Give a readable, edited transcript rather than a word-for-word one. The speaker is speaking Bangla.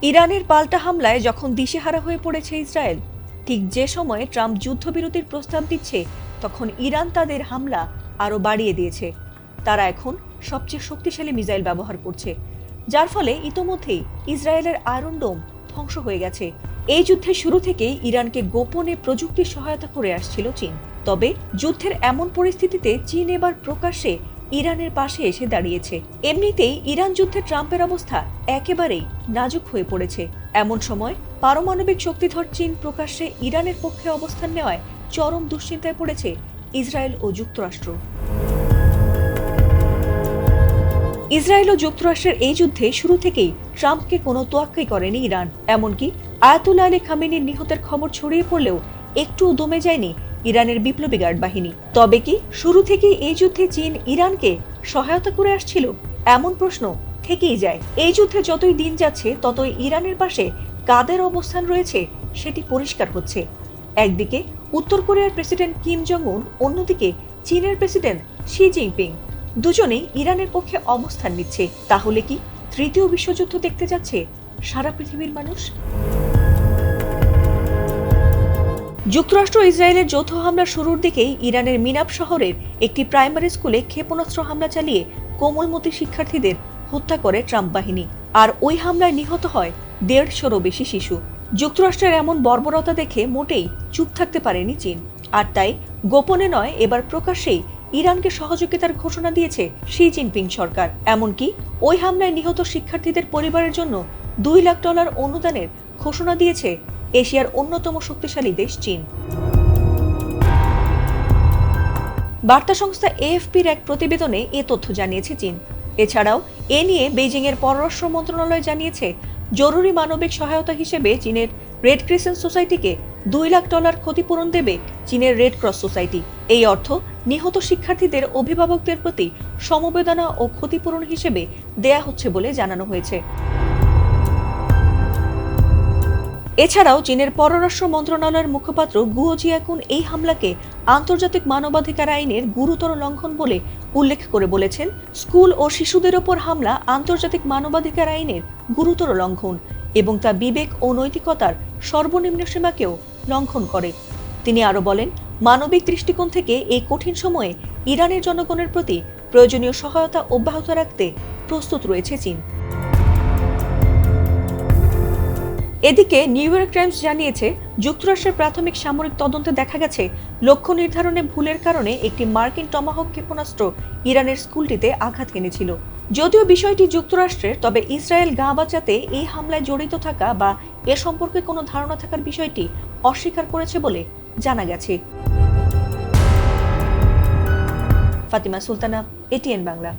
ইরানের পাল্টা হামলায় যখন দিশেহারা হয়ে পড়েছে ইসরায়েল, ঠিক যে সময়ে ট্রাম্প যুদ্ধবিরতির প্রস্তাব দিচ্ছে, তখন ইরান তাদের হামলা আরও বাড়িয়ে দিয়েছে। তারা এখন সবচেয়ে শক্তিশালী মিসাইল ব্যবহার করছে, যার ফলে ইতোমধ্যেই ইসরায়েলের আয়রন ডোম ধ্বংস হয়ে গেছে। এই যুদ্ধের শুরু থেকেই ইরানকে গোপনে প্রযুক্তির সহায়তা করে আসছিল চীন। তবে যুদ্ধের এমন পরিস্থিতিতে চীন এবার প্রকাশ্যে ইরানের পাশে এসে দাঁড়িয়েছে। এমনিতেই ইরান যুদ্ধে ট্রাম্পের অবস্থা একেবারেই নাজুক হয়ে পড়েছে। এমন সময় পারমাণবিক শক্তিধর চীন প্রকাশ্যে ইরানের পক্ষে অবস্থান নেওয়ায় চরম দুশ্চিন্তায় পড়েছে ইসরায়েল ও যুক্তরাষ্ট্র। ইসরায়েল ও যুক্তরাষ্ট্রের এই যুদ্ধে শুরু থেকেই ট্রাম্পকে কোনো তোয়াক্কাই করেনি ইরান। এমনকি আয়াতুল্লাহ আলী খামেনির নিহতের খবর ছড়িয়ে পড়লেও একটুও দমে যায়নি ইরানের বিপ্লবী গার্ড বাহিনী। তবে কি শুরু থেকেই এই যুদ্ধে চীন ইরানকে সহায়তা করে আসছিল? এমন প্রশ্ন থেকেই যায়। এই যুদ্ধে যতই দিন যাচ্ছে ততই ইরানের পাশে কাদের অবস্থান রয়েছে সেটি পরিষ্কার হচ্ছে। একদিকে উত্তর কোরিয়ার প্রেসিডেন্ট কিম জং উন, অন্যদিকে চীনের প্রেসিডেন্ট শি জিনপিং, দুজনেই ইরানের পক্ষে অবস্থান নিচ্ছে। তাহলে কি তৃতীয় বিশ্বযুদ্ধ দেখতে যাচ্ছে সারা পৃথিবীর মানুষ? যুক্তরাষ্ট্র ইসরায়েলের যৌথ হামলা শুরুর দিকেই ইরানের মিনাব শহরের একটি প্রাইমারি স্কুলে ক্ষেপণাস্ত্র হামলা চালিয়ে কোমলমতি শিক্ষার্থীদের হত্যা করে ট্রাম্প বাহিনী। আর ওই হামলায় নিহত হয় 150-রও বেশি শিশু। যুক্তরাষ্ট্রের এমন বর্বরতা দেখে মোটেই চুপ থাকতে পারেনি চীন। আর তাই গোপনে নয়, এবার প্রকাশ্যেই ইরানকে সহযোগিতার ঘোষণা দিয়েছে শি জিনপিং সরকার। এমনকি ওই হামলায় নিহত শিক্ষার্থীদের পরিবারের জন্য $2 লাখ অনুদানের ঘোষণা দিয়েছে এশিয়ার অন্যতম শক্তিশালী দেশ চীন। বার্তা সংস্থা এএফপির এক প্রতিবেদনে এ তথ্য জানিয়েছে চীন। এছাড়াও এ নিয়ে বেইজিংয়ের পররাষ্ট্র মন্ত্রণালয় জানিয়েছে, জরুরি মানবিক সহায়তা হিসেবে চীনের রেড ক্রিসেন্ট সোসাইটিকে $2 লাখ ক্ষতিপূরণ দেবে চীনের রেড ক্রস সোসাইটি। এই অর্থ নিহত শিক্ষার্থীদের অভিভাবকদের প্রতি সমবেদনা ও ক্ষতিপূরণ হিসেবে দেয়া হচ্ছে বলে জানানো হয়েছে। এছাড়াও চীনের পররাষ্ট্র মন্ত্রণালয়ের মুখপাত্র গুও জিয়াকুন এই হামলাকে আন্তর্জাতিক মানবাধিকার আইনের গুরুতর লঙ্ঘন বলে উল্লেখ করে বলেছেন, স্কুল ও শিশুদের ওপর হামলা আন্তর্জাতিক মানবাধিকার আইনের গুরুতর লঙ্ঘন এবং তা বিবেক ও নৈতিকতার সর্বনিম্ন সীমাকেও লঙ্ঘন করে। তিনি আরও বলেন, মানবিক দৃষ্টিকোণ থেকে এই কঠিন সময়ে ইরানের জনগণের প্রতি প্রয়োজনীয় সহায়তা অব্যাহত রাখতে প্রস্তুত রয়েছে চীন। এদিকে নিউ ইয়র্ক টাইমস জানিয়েছে, যুক্তরাষ্ট্রের প্রাথমিক সামরিক তদন্তে দেখা গেছে লক্ষ্য নির্ধারণে ভুলের কারণে একটি মার্কিন টমাহক ক্ষেপণাস্ত্র ইরানের স্কুলটিতে আঘাত এনেছিল। যদিও বিষয়টি যুক্তরাষ্ট্রের, তবে ইসরায়েল গা বাঁচাতে এই হামলায় জড়িত থাকা বা এ সম্পর্কে কোনো ধারণা থাকার বিষয়টি অস্বীকার করেছে বলে জানা গেছে। ফাতিমা সুলতানা, এটিএন বাংলা।